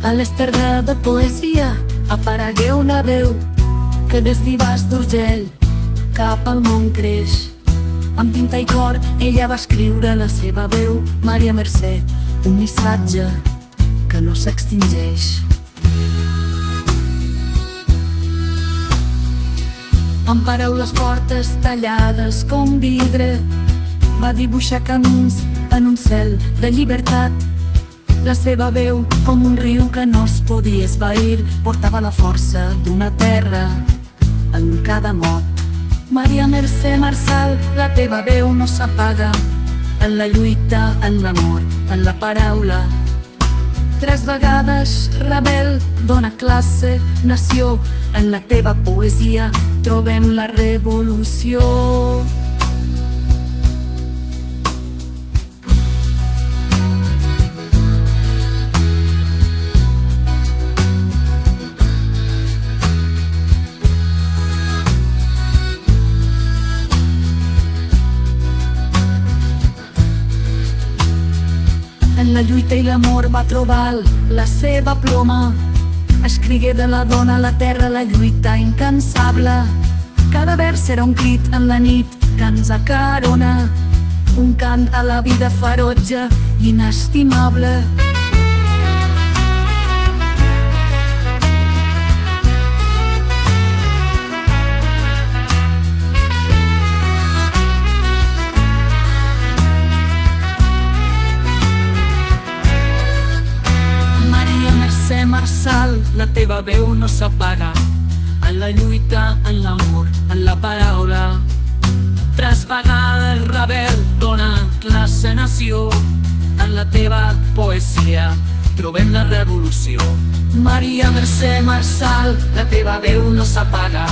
A l'esterra de poesia aparegué una veu que des d'Ibàs d'Urgell cap al món creix. Amb tinta i cor ella va escriure la seva veu, Maria Mercè, un missatge que no s'extingeix. Amb paraules fortes tallades com vidre va dibuixar camins en un cel de llibertat. La seva veu, com un riu que no es podia esvair, portava la força d'una terra en cada mot. Maria Mercè Marçal, la teva veu no s'apaga en la lluita, en l'amor, en la paraula. 3 vegades rebel, dona, classe, nació. En la teva poesia trobem la revolució. En la lluita i l'amor va trobar la seva ploma. Escrigué de la dona, la terra, la lluita incansable. Cada vers era un crit en la nit que ens acarona, un cant a la vida ferotge, inestimable. Marçal, la teva veu no s'apaga en la lluita, en l'amor, en la paraula. 3 vegades rebel, dona, classe, nació. En la teva poesia trobem la revolució. Maria Mercè Marçal, la teva veu no s'apaga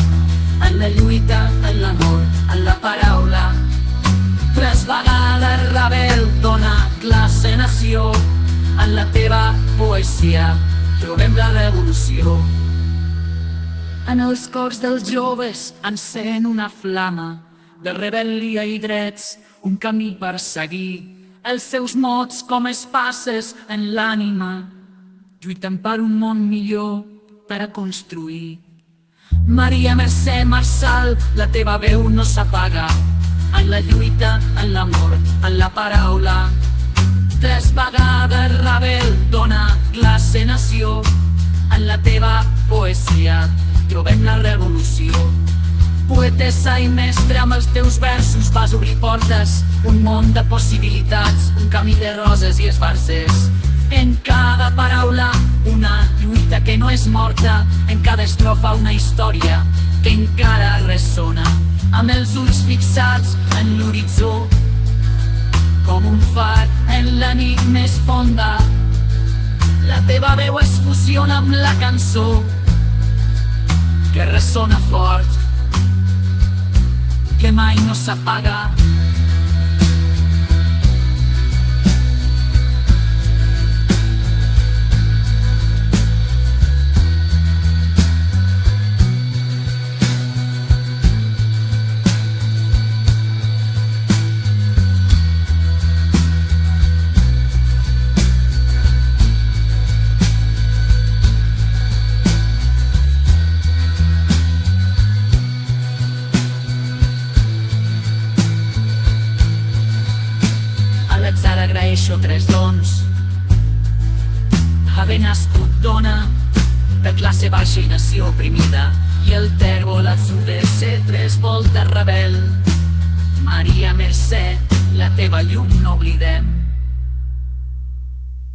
en la lluita, en l'amor, en la paraula. 3 vegades rebel, dona, classe, nació. En la teva poesia trobem la revolució. En els cors dels joves encén una flama de rebel·lia i drets, un camí per seguir. Els seus mots com espases en l'ànima, lluiten per un món millor per a construir. Maria Mercè Marçal, la teva veu no s'apaga en la lluita, en l'amor, en la paraula. 3 vegades rebel, dona, classe, nació. En la teva poesia trobem la revolució. Poetessa i mestre, amb els teus versos vas obrir portes, un món de possibilitats, un camí de roses i esbarzers. En cada paraula una lluita que no és morta, en cada estrofa una història que encara ressona. Amb els ulls fixats en l'horitzó, com un far en la nit més fonda, la teva veu es fusiona amb la cançó que ressona fort, que mai no s'apaga. Agraeixo 3 dons: haver nascut dona de classe baixa i nació oprimida, i el tèrbol atzur de ser 3 voltes rebel. Maria Mercè, la teva llum no oblidem.